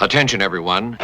Attention, everyone.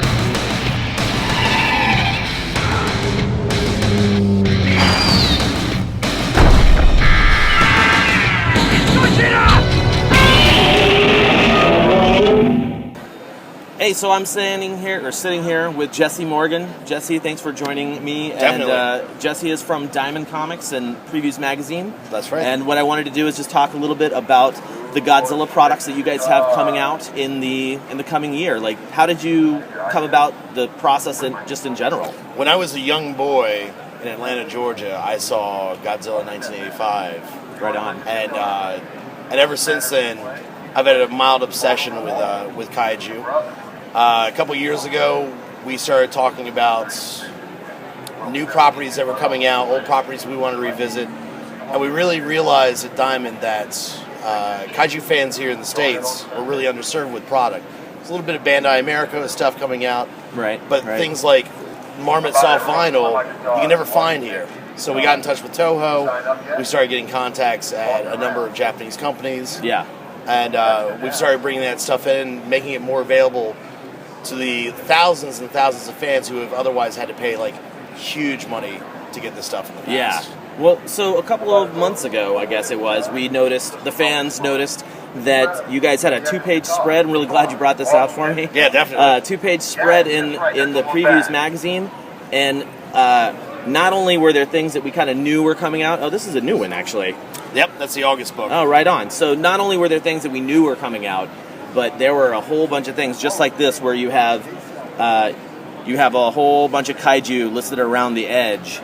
Hey, so I'm sitting here with Jesse Morgan. Jesse, thanks for joining me. Definitely. And Jesse is from Diamond Comics and Previews Magazine. That's right. And what I wanted to do is just talk a little bit about the Godzilla products that you guys have coming out in the coming year. Like, how did you come about the process just in general? When I was a young boy in Atlanta, Georgia, I saw Godzilla 1985. Right on. And ever since then, I've had a mild obsession with kaiju. A couple years ago, we started talking about new properties that were coming out, old properties we wanted to revisit, and we really realized at Diamond that kaiju fans here in the States were really underserved with product. There's a little bit of Bandai America stuff coming out, but things like Marmot soft vinyl, you can never find here. So we got in touch with Toho. We started getting contacts at a number of Japanese companies. Yeah. And we've started bringing that stuff in, making it more available to the thousands and thousands of fans who have otherwise had to pay like huge money to get this stuff in the past. Yeah. Well, so a couple of months ago, I guess it was, the fans noticed that you guys had a 2-page spread. I'm really glad you brought this out for me. Yeah, definitely. 2-page spread in the Previews magazine, and not only were there things that we kind of knew were coming out. Oh, this is a new one, actually. Yep, that's the August book. Oh, right on. So not only were there things that we knew were coming out, but there were a whole bunch of things just like this, where you have a whole bunch of kaiju listed around the edge.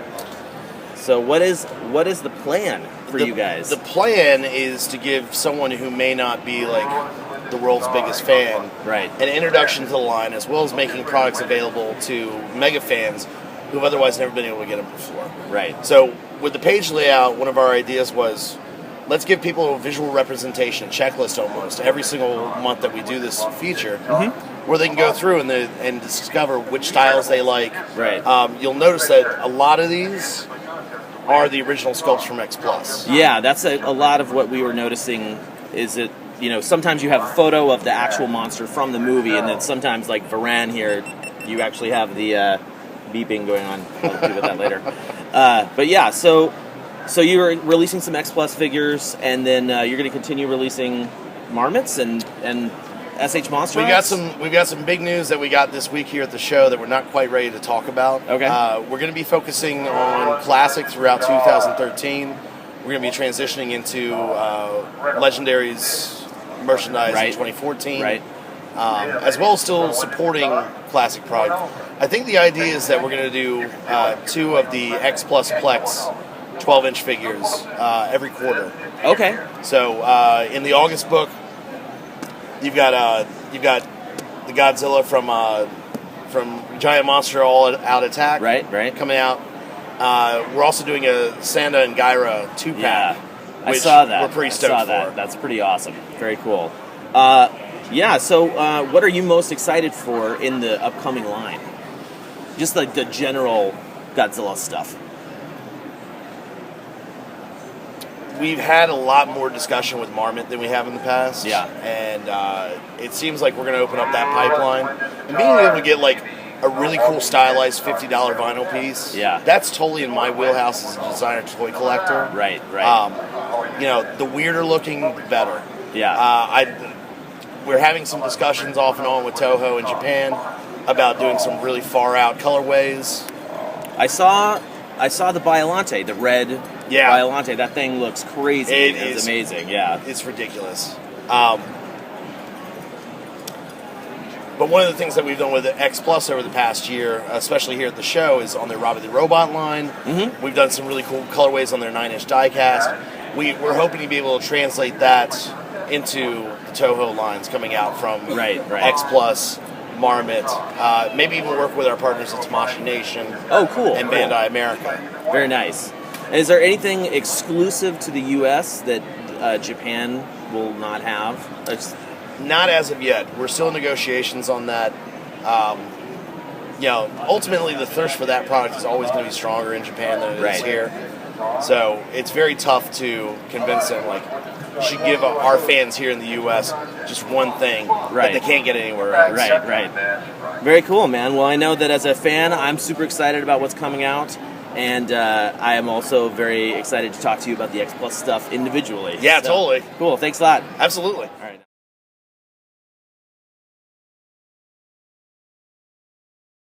So what is the plan for you guys? The plan is to give someone who may not be like the world's biggest fan an introduction to the line, as well as making products available to mega fans who've otherwise never been able to get them before. Right. So with the page layout, one of our ideas was, let's give people a visual representation, a checklist almost, every single month that we do this feature, where they can go through and discover which styles they like. Right. You'll notice that a lot of these are the original sculpts from X Plus. Yeah, that's a lot of what we were noticing. Is that, sometimes you have a photo of the actual monster from the movie, and then sometimes, like Varan here, you actually have the beeping going on. I'll do with that later. But yeah, so you were releasing some X Plus figures, and then you're going to continue releasing Marmots and SH Monster. We've got some big news that we got this week here at the show that we're not quite ready to talk about. Okay. We're going to be focusing on classic throughout 2013. We're going to be transitioning into Legendary's merchandise in 2014. Right. As well as still supporting classic product. I think the idea is that we're going to do 2 of the X Plus Plex 12-inch figures every quarter. Okay. So in the August book, you've got the Godzilla from Giant Monster All Out Attack. Right. Coming out. We're also doing a Sanda and Gyra 2-pack. Yeah. Which I saw that. We're pretty stoked for. That's pretty awesome. Very cool. Yeah, so what are you most excited for in the upcoming line? Just like the general Godzilla stuff. We've had a lot more discussion with Marmot than we have in the past. Yeah. And it seems like we're going to open up that pipeline. And being able to get like a really cool stylized $50 vinyl piece, that's totally in my wheelhouse as a designer toy collector. Right. The weirder looking, the better. Yeah. We're having some discussions off and on with Toho in Japan about doing some really far out colorways. I saw the Biollante, the red Biollante. That thing looks crazy. It's amazing. Yeah, it's ridiculous. But one of the things that we've done with X Plus over the past year, especially here at the show, is on their Robbie the Robot line. Mm-hmm. We've done some really cool colorways on their 9-inch diecast. We're hoping to be able to translate that into the Toho lines coming out from X Plus, Marmot, maybe even work with our partners at Tamashii Nation. Oh, cool. And Bandai America. Very nice. And is there anything exclusive to the U.S. that Japan will not have? Not as of yet. We're still in negotiations on that. Ultimately the thirst for that product is always going to be stronger in Japan than it is here. So it's very tough to convince them, like, should give our fans here in the U.S. just one thing that they can't get anywhere else. Right. Very cool, man. Well, I know that as a fan, I'm super excited about what's coming out. And I am also very excited to talk to you about the X Plus stuff individually. Yeah, totally. Cool. Thanks a lot. Absolutely. All right.